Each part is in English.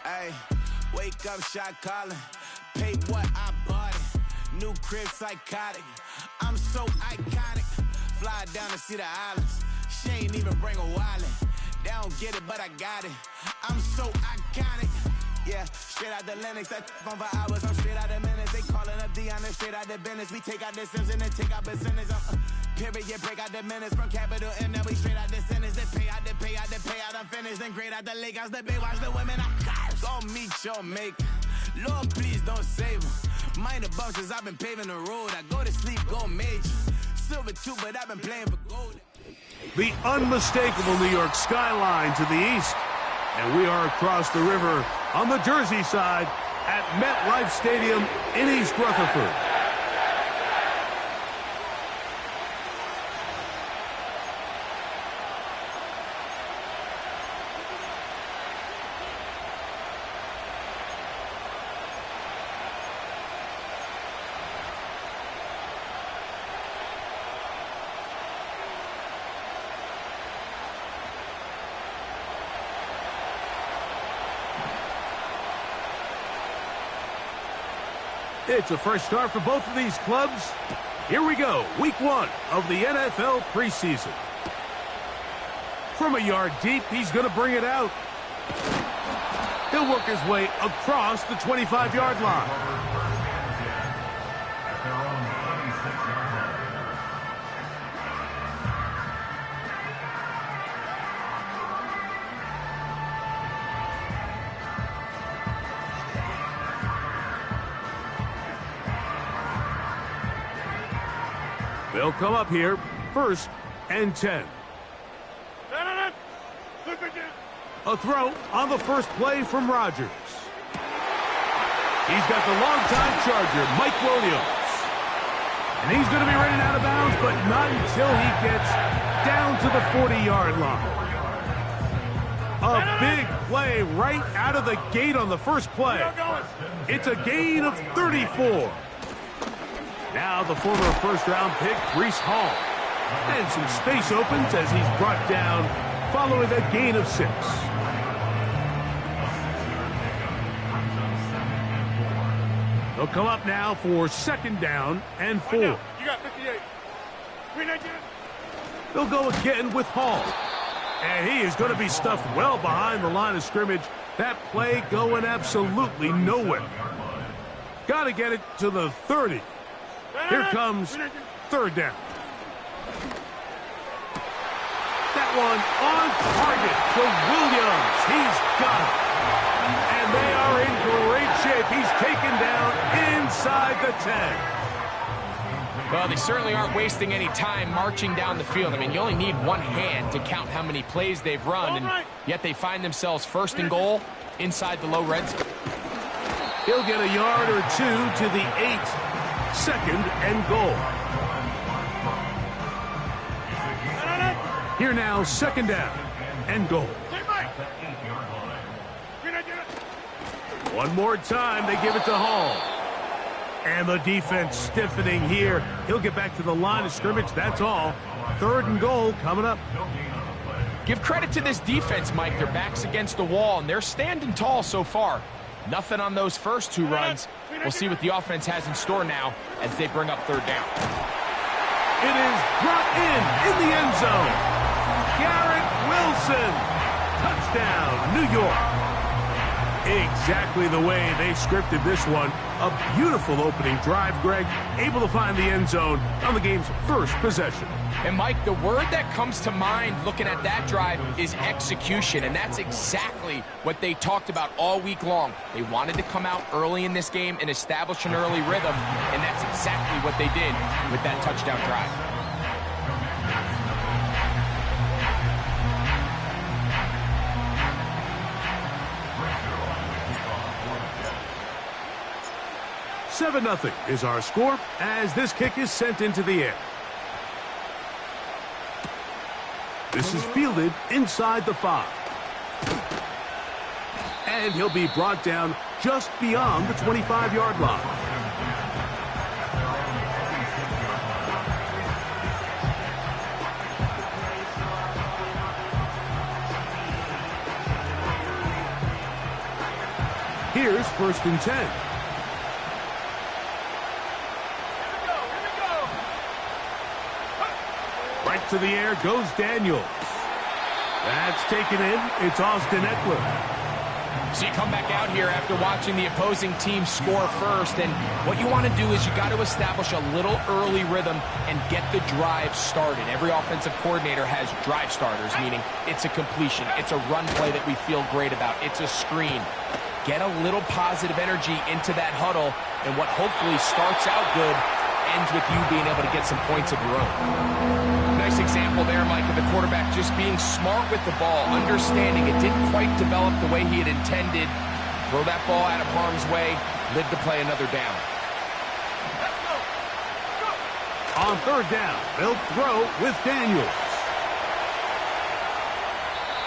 Ay, wake up, shot calling. Pay what I bought it. New crib, psychotic. I'm so iconic. Fly down to see the islands. She ain't even bring a wallet. They don't get it, but I got it. I'm so iconic. Yeah, straight out the Linux. That on for hours. I'm straight out the minutes. They calling up Dion and straight out the business. We take out the Sims and then take out percentage. Period, break out the minutes from capital M. Now we straight out the sentence. They pay out, I'm finished. Then grade out the Lakers. The bay watch the women. I got it. Go meet your maker. Lord, please don't save them. Minor bumps as I've been paving the road. I go to sleep, go major. Silver too, but I've been playing for gold. The unmistakable New York skyline to the east. And we are across the river on the Jersey side at MetLife Stadium in East Rutherford. It's a fresh start for both of these clubs. Here we go, week 1 of the NFL preseason. From a yard deep, he's going to bring it out. He'll work his way across the 25-yard line. They'll come up here, 1st and 10. A throw on the first play from Rodgers. He's got the longtime Charger, Mike Williams. And he's going to be running out of bounds, but not until he gets down to the 40-yard line. A big play right out of the gate on the first play. It's a gain of 34. Now the former first-round pick, Breece Hall. And some space opens as he's brought down following a gain of 6. They'll come up now for 2nd down and 4. You got 58. They'll go again with Hall. And he is going to be stuffed well behind the line of scrimmage. That play going absolutely nowhere. Got to get it to the 30. Here comes 3rd down. That one on target to Williams. He's got it. And they are in great shape. He's taken down inside the 10. Well, they certainly aren't wasting any time marching down the field. I mean, you only need one hand to count how many plays they've run, and yet they find themselves 1st and goal inside the low red zone. He'll get a yard or 2 to the 8. 2nd and goal. Here now, 2nd down and goal. One more time, they give it to Hall. And the defense stiffening here. He'll get back to the line of scrimmage, that's all. 3rd and goal coming up. Give credit to this defense, Mike. Their back's against the wall, and they're standing tall so far. Nothing on those first 2 runs. We'll see what the offense has in store now as they bring up 3rd down. It is brought in the end zone. Garrett Wilson. Touchdown, New York. Exactly the way they scripted this one. A beautiful opening drive, Greg. Able to find the end zone on the game's first possession. And, Mike, the word that comes to mind looking at that drive is execution, and that's exactly what they talked about all week long. They wanted to come out early in this game and establish an early rhythm, and that's exactly what they did with that touchdown drive. Seven 0 is our score as this kick is sent into the air. This is fielded inside the 5. And he'll be brought down just beyond the 25-yard line. Here's 1st and 10. Right to the air goes Daniels. That's taken in. It's Austin Eckler. So you come back out here after watching the opposing team score first, and what you want to do is you got to establish a little early rhythm and get the drive started. Every offensive coordinator has drive starters, meaning it's a completion, it's a run play that we feel great about, it's a screen. Get a little positive energy into that huddle, and what hopefully starts out good ends with you being able to get some points of your own. Nice example there, Mike, of the quarterback just being smart with the ball, understanding it didn't quite develop the way he had intended. Throw that ball out of harm's way, live to play another down. On 3rd down, they'll throw with Daniels.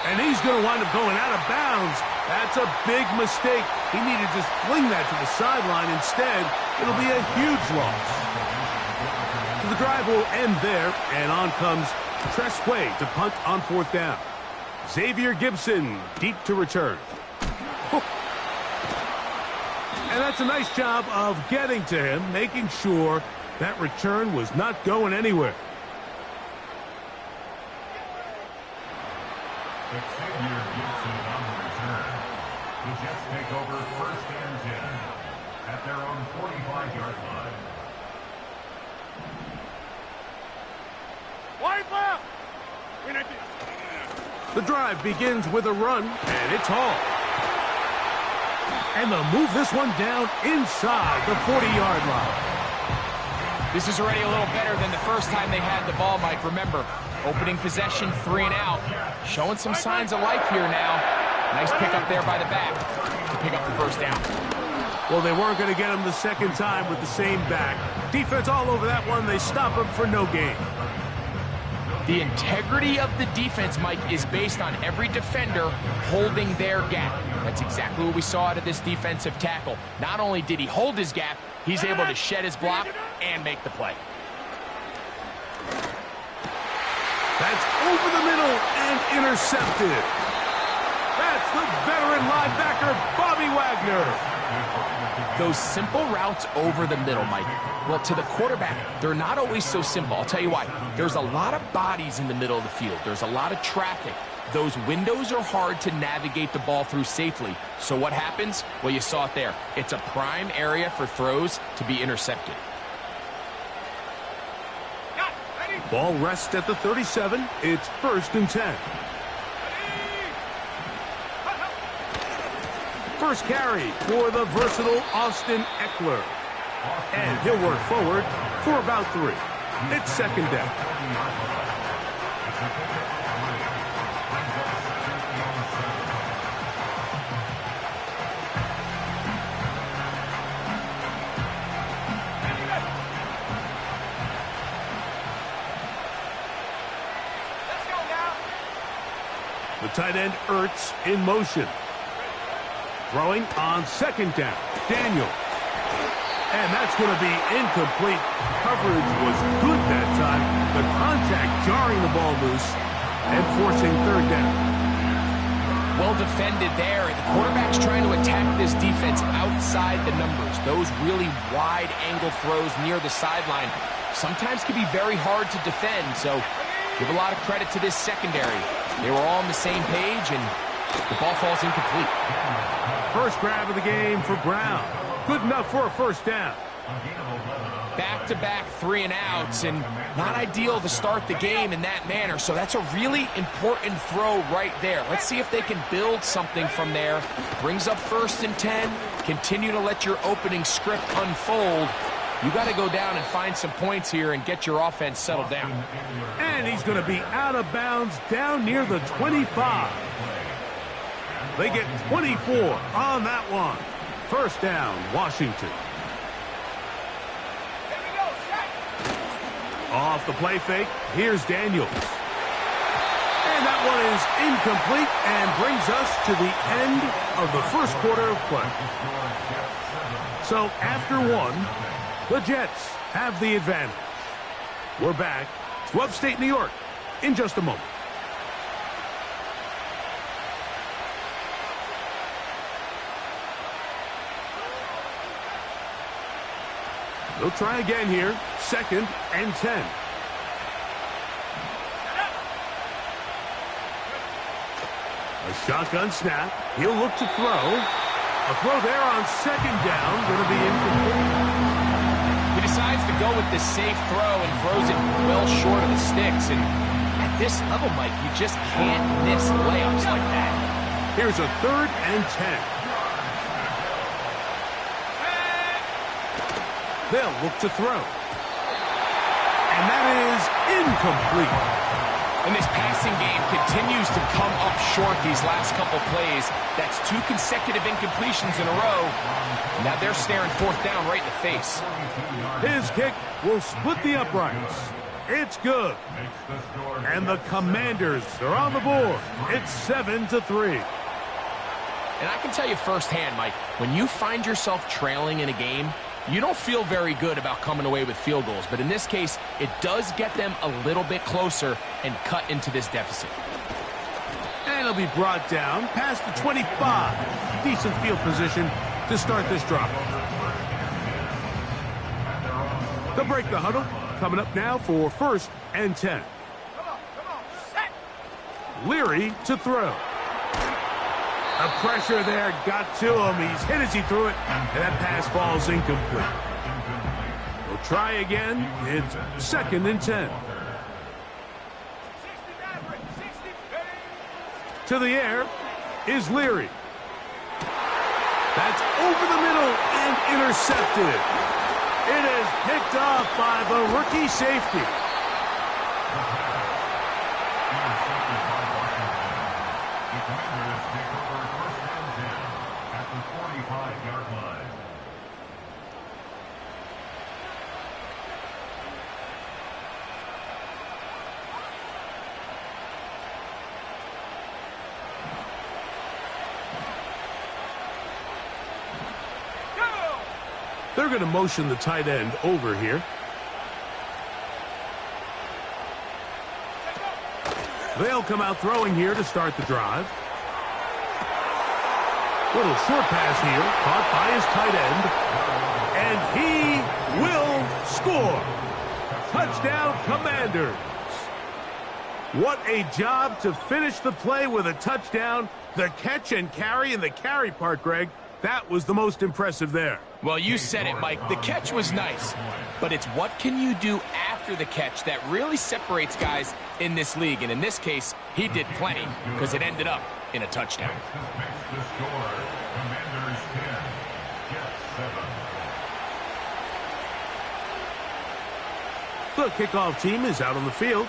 And he's going to wind up going out of bounds. That's a big mistake. He needed to just fling that to the sideline. Instead, it'll be a huge loss. So the drive will end there, and on comes Tress Way to punt on 4th down. Xavier Gibson deep to return. And that's a nice job of getting to him, making sure that return was not going anywhere. Xavier Gibson on the return. The Jets take over 1st and 10 at their own 45-yard line. The drive begins with a run, and it's Hall. And they'll move this one down inside the 40-yard line. This is already a little better than the first time they had the ball, Mike. Remember, opening possession, 3 and out. Showing some signs of life here now. Nice pickup there by the back to pick up the 1st down. Well, they weren't going to get him the second time with the same back. Defense all over that one. They stop him for no gain. The integrity of the defense, Mike, is based on every defender holding their gap. That's exactly what we saw out of this defensive tackle. Not only did he hold his gap, he's able to shed his block and make the play. That's over the middle and intercepted. That's the veteran linebacker, Bobby Wagner. Those simple routes over the middle, Mike. Well, to the quarterback, they're not always so simple. I'll tell you why. There's a lot of bodies in the middle of the field. There's a lot of traffic. Those windows are hard to navigate the ball through safely. So what happens? Well, you saw it there. It's a prime area for throws to be intercepted. Ball rests at the 37. It's 1st and 10. First carry for the versatile Austin Eckler. And he'll work forward for about 3. It's 2nd down. The tight end Ertz in motion. Throwing on 2nd down. Daniel. And that's going to be incomplete. Coverage was good that time. The contact jarring the ball loose and forcing 3rd down. Well defended there. The quarterback's trying to attack this defense outside the numbers. Those really wide angle throws near the sideline sometimes can be very hard to defend. So give a lot of credit to this secondary. They were all on the same page, and the ball falls incomplete. First grab of the game for Brown. Good enough for a 1st down. Back-to-back 3 and outs, and not ideal to start the game in that manner. So that's a really important throw right there. Let's see if they can build something from there. Brings up 1st and 10. Continue to let your opening script unfold. You got to go down and find some points here and get your offense settled down. And he's going to be out of bounds down near the 25. They get 24 on that one. 1st down, Washington. Off the play fake, here's Daniels. And that one is incomplete and brings us to the end of the 1st quarter of play. So after 1, the Jets have the advantage. We're back to upstate New York in just a moment. They'll try again here. 2nd and 10. A shotgun snap. He'll look to throw. A throw there on 2nd down. Going to be incomplete. He decides to go with the safe throw and throws it well short of the sticks. And at this level, Mike, you just can't miss layups like that. Here's a 3rd and 10. They'll look to throw. And that is incomplete. And this passing game continues to come up short these last couple plays. That's 2 consecutive incompletions in a row. Now they're staring 4th down right in the face. His kick will split the uprights. It's good. And the Commanders are on the board. It's 7-3. And I can tell you firsthand, Mike, when you find yourself trailing in a game, you don't feel very good about coming away with field goals. But in this case, it does get them a little bit closer and cut into this deficit. And it'll be brought down past the 25. Decent field position to start this drive. They'll break the huddle. Coming up now for 1st and 10. Leary to throw. The pressure there got to him. He's hit as he threw it, and that pass falls incomplete. We'll try again. It's 2nd and 10. To the air is Leary. That's over the middle and intercepted. It is picked off by the rookie safety. They're going to motion the tight end over here. They'll come out throwing here to start the drive. Little short pass here, caught by his tight end. And he will score. Touchdown, Commanders. What a job to finish the play with a touchdown. The catch and carry, and the carry part, Greg, that was the most impressive there. Well, you said it, Mike. The catch was nice, but it's what can you do after the catch that really separates guys in this league. And in this case, he did plenty because it ended up in a touchdown. The kickoff team is out on the field,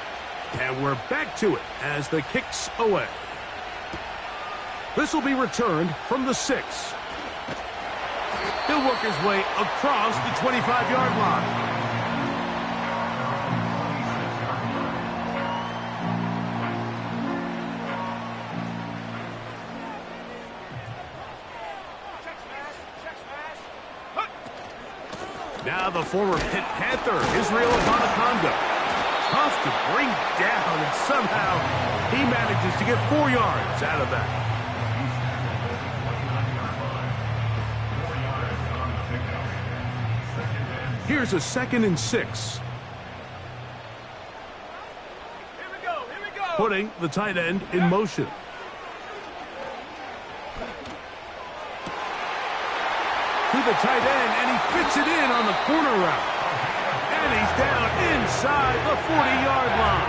and we're back to it as the kick's away. This will be returned from the 6. He'll work his way across the 25-yard line. Now the former Pitt Panther, Israel Abonaconda. Tough to bring down, and somehow he manages to get 4 yards out of that. Here's a 2nd and 6. Here we go. Putting the tight end in motion. To the tight end, and he fits it in on the corner route. And he's down inside the 40-yard line.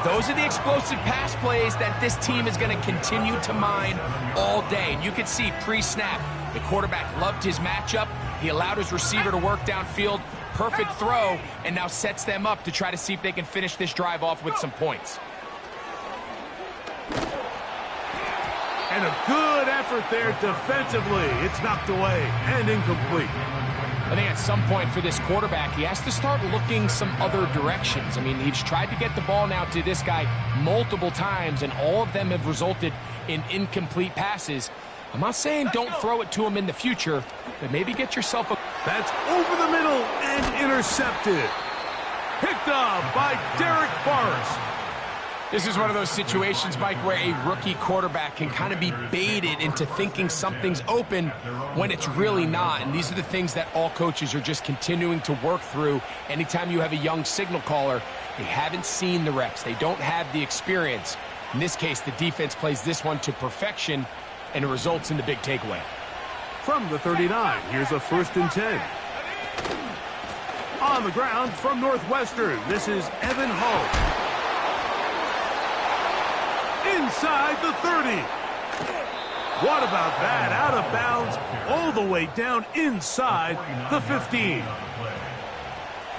Those are the explosive pass plays that this team is going to continue to mine all day. And you can see pre-snap, the quarterback loved his matchup. He allowed his receiver to work downfield. Perfect throw, and now sets them up to try to see if they can finish this drive off with some points. And a good effort there defensively. It's knocked away and incomplete. I think at some point for this quarterback, he has to start looking some other directions. I mean, he's tried to get the ball now to this guy multiple times, and all of them have resulted in incomplete passes. I'm not saying don't throw it to him in the future, but maybe get yourself a... That's over the middle and intercepted. Picked off by Derek Forrest. This is one of those situations, Mike, where a rookie quarterback can kind of be baited into thinking something's open when it's really not. And these are the things that all coaches are just continuing to work through. Anytime you have a young signal caller, they haven't seen the reps. They don't have the experience. In this case, the defense plays this one to perfection, and it results in the big takeaway. From the 39, here's a 1st and 10. On the ground from Northwestern, this is Evan Hull. Inside the 30. What about that? Out of bounds, all the way down inside the 15.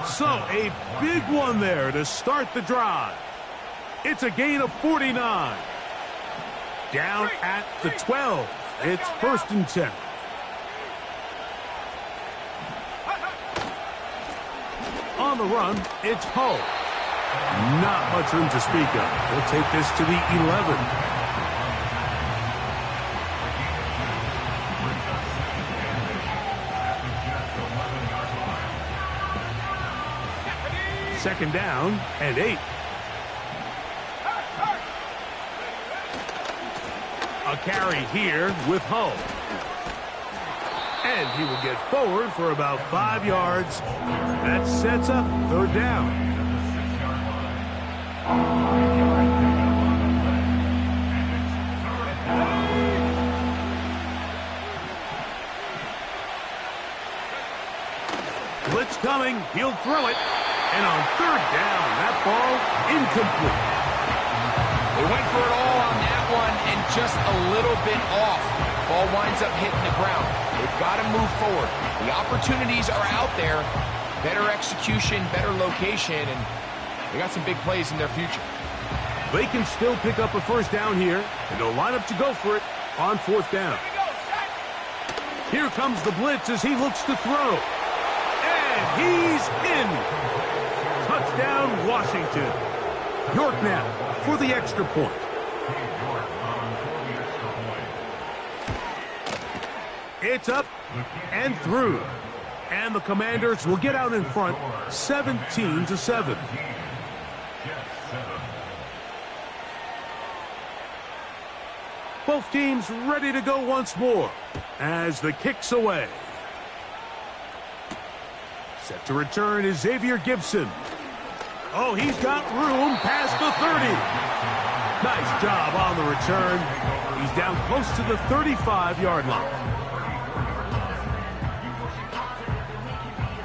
So a big one there to start the drive. It's a gain of 49. Down at the 12. It's 1st and 10. On the run, it's Hull. Not much room to speak of. He'll take this to the 11. Second down and 8. A carry here with Hull. And he will get forward for about 5 yards. That sets up 3rd down. Blitz coming. He'll throw it. And on 3rd down, that ball incomplete. They went for it all on that one and just a little bit off. Ball winds up hitting the ground. They've got to move forward. The opportunities are out there. Better execution, better location, and they got some big plays in their future. They can still pick up a 1st down here, and they'll line up to go for it on 4th down. Here comes the blitz as he looks to throw. And he's in. Touchdown, Washington. York now for the extra point. It's up and through. And the Commanders will get out in front 17-7. Both teams ready to go once more as the kick's away. Set to return is Xavier Gibson. Oh, he's got room past the 30. Nice job on the return. He's down close to the 35-yard line.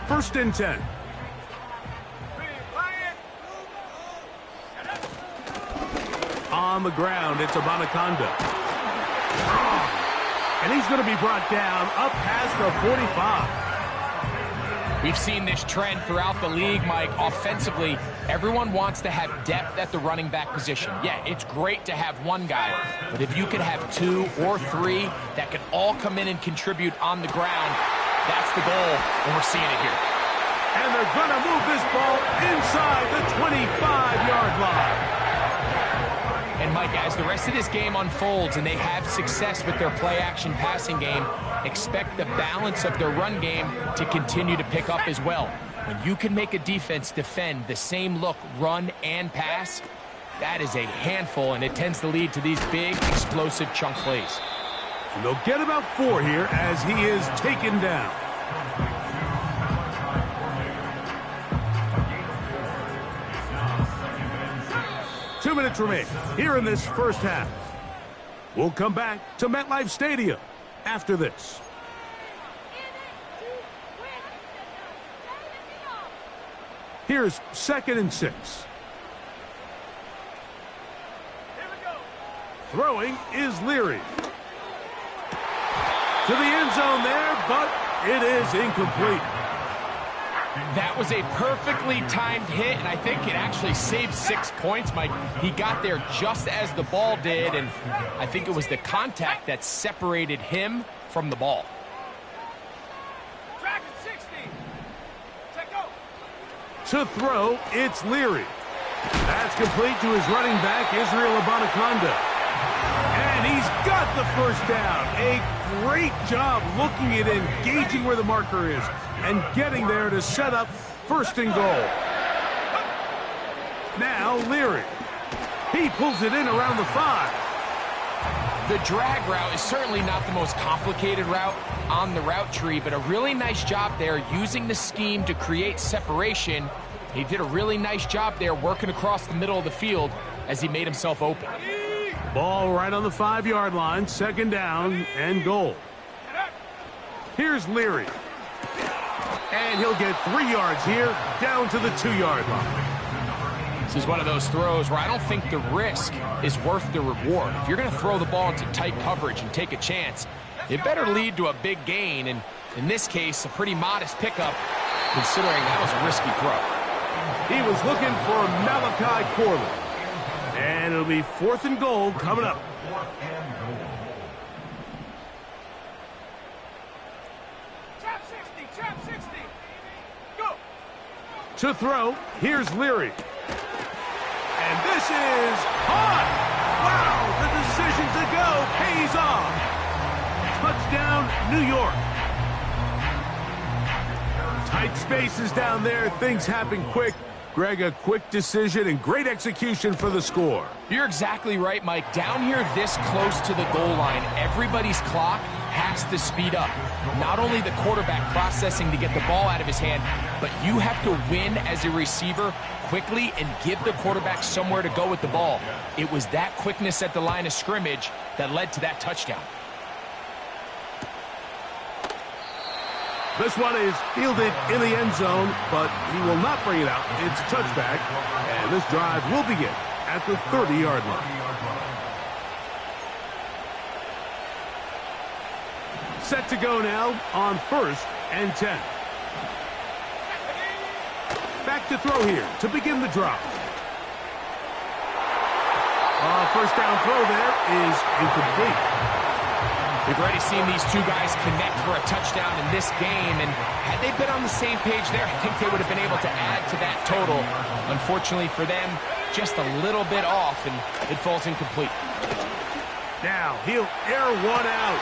1st and 10. On the ground, it's Abanaconda. And he's going to be brought down up past the 45. We've seen this trend throughout the league, Mike. Offensively, everyone wants to have depth at the running back position. Yeah, it's great to have one guy, but if you could have 2 or 3 that can all come in and contribute on the ground, that's the goal, and we're seeing it here. And they're going to move this ball inside the 25-yard line. And, Mike, as the rest of this game unfolds and they have success with their play-action passing game, expect the balance of their run game to continue to pick up as well. When you can make a defense defend the same look, run and pass, that is a handful, and it tends to lead to these big, explosive chunk plays. And they'll get about 4 here as he is taken down. Two minutes remain here in this first half. We'll come back to MetLife Stadium after this. Here's 2nd and 6. Throwing is Leary. To the end zone there, but it is incomplete. That was a perfectly timed hit, and I think it actually saved 6 points, Mike. He got there just as the ball did, and I think it was the contact that separated him from the ball. To throw, it's Leary. That's complete to his running back, Israel Abanaconda. And he's got the 1st down. A great job looking at engaging where the marker is and getting there to set up 1st and goal. Now Leary. He pulls it in around the 5. The drag route is certainly not the most complicated route on the route tree, but a really nice job there using the scheme to create separation. He did a really nice job there working across the middle of the field as he made himself open. Ball right on the 5-yard line, 2nd down and goal. Here's Leary. And he'll get 3 yards here, down to the 2-yard line. This is one of those throws where I don't think the risk is worth the reward. If you're going to throw the ball into tight coverage and take a chance, it better lead to a big gain, and in this case, a pretty modest pickup, considering that was a risky throw. He was looking for Malachi Corley. And it'll be 4th and goal coming up. Trap 60. Go. To throw, here's Leary. And this is caught. Wow, the decision to go pays off. Touchdown, New York. Tight spaces down there. Things happen quick. Greg, a quick decision and great execution for the score. You're exactly right, Mike. Down here this close to the goal line, everybody's clock has to speed up. Not only the quarterback processing to get the ball out of his hand, but you have to win as a receiver quickly and give the quarterback somewhere to go with the ball. It was that quickness at the line of scrimmage that led to that touchdown. This one is fielded in the end zone, but he will not bring it out. It's a touchback, and this drive will begin at the 30-yard line. Set to go now on 1st and 10. Back to throw here to begin the drive. First down throw there is incomplete. We've already seen these two guys connect for a touchdown in this game, and had they been on the same page there, I think they would have been able to add to that total. Unfortunately for them, just a little bit off, and it falls incomplete. Now he'll air one out,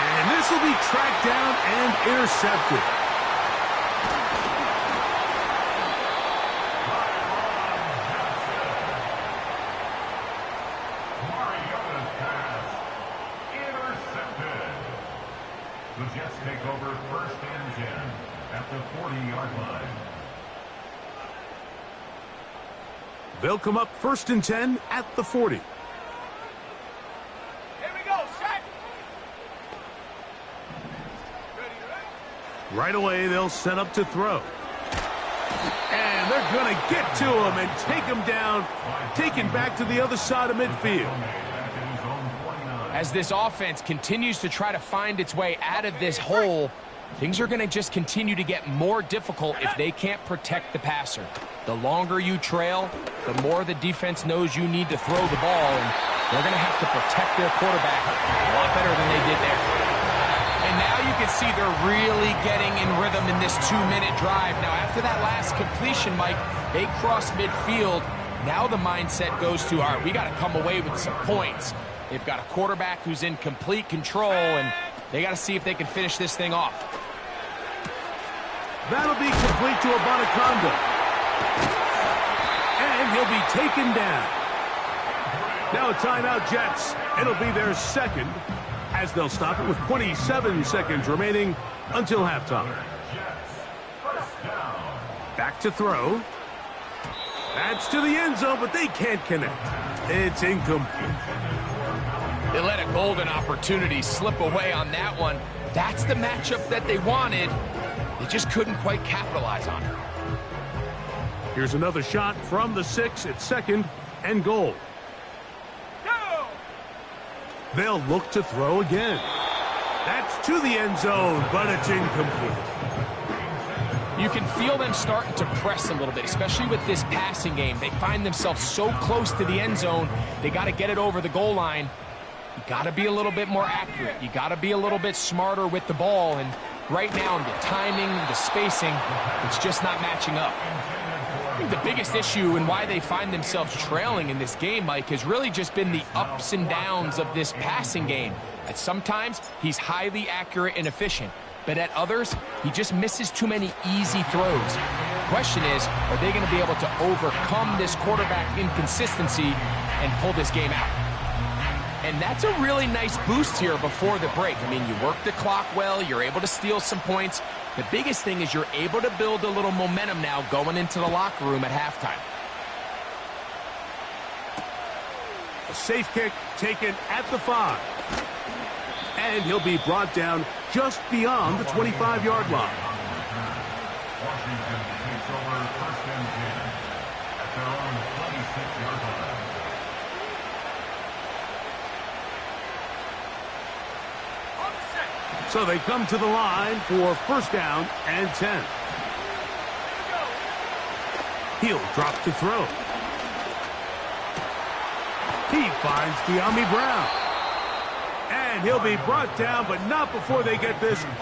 and this will be tracked down and intercepted. The Jets take over 1st and 10 at the 40-yard line. They'll come up 1st and 10 at the 40. Here we go, set. Ready. Right away, they'll set up to throw. And they're going to get to him and take him down, taken back to the other side of midfield. As this offense continues to try to find its way out of this hole, things are going to just continue to get more difficult if they can't protect the passer. The longer you trail, the more the defense knows you need to throw the ball, and they're going to have to protect their quarterback a lot better than they did there. And now you can see they're really getting in rhythm in this 2-minute drive. Now, after that last completion, Mike, they cross midfield. Now the mindset goes to, all right, we got to come away with some points. They've got a quarterback who's in complete control, and they got to see if they can finish this thing off. That'll be complete to Abanaconda. And he'll be taken down. Now a timeout, Jets. It'll be their 2nd, as they'll stop it with 27 seconds remaining until halftime. Back to throw. That's to the end zone, but they can't connect. It's incomplete. They let a golden opportunity slip away on that one. That's the matchup that they wanted. They just couldn't quite capitalize on it. Here's another shot from the 6 at 2nd and goal. Go! They'll look to throw again. That's to the end zone, but it's incomplete. You can feel them starting to press a little bit, especially with this passing game. They find themselves so close to the end zone, they got to get it over the goal line. You got to be a little bit more accurate. You got to be a little bit smarter with the ball. And right now, the timing, the spacing, it's just not matching up. I think the biggest issue and why they find themselves trailing in this game, Mike, has really just been the ups and downs of this passing game. At sometimes, he's highly accurate and efficient. But at others, he just misses too many easy throws. The question is, are they going to be able to overcome this quarterback inconsistency and pull this game out. And that's a really nice boost here before the break. I mean, you work the clock well, you're able to steal some points. The biggest thing is you're able to build a little momentum now going into the locker room at halftime. A safe kick taken at the 5. And he'll be brought down just beyond the 25-yard line. Washington takes over first and 10 at their own 26-yard line. On the set. So they come to the line for first down and 10. He'll drop to throw. He finds De'Ami Brown. And he'll be brought down, but not before they get this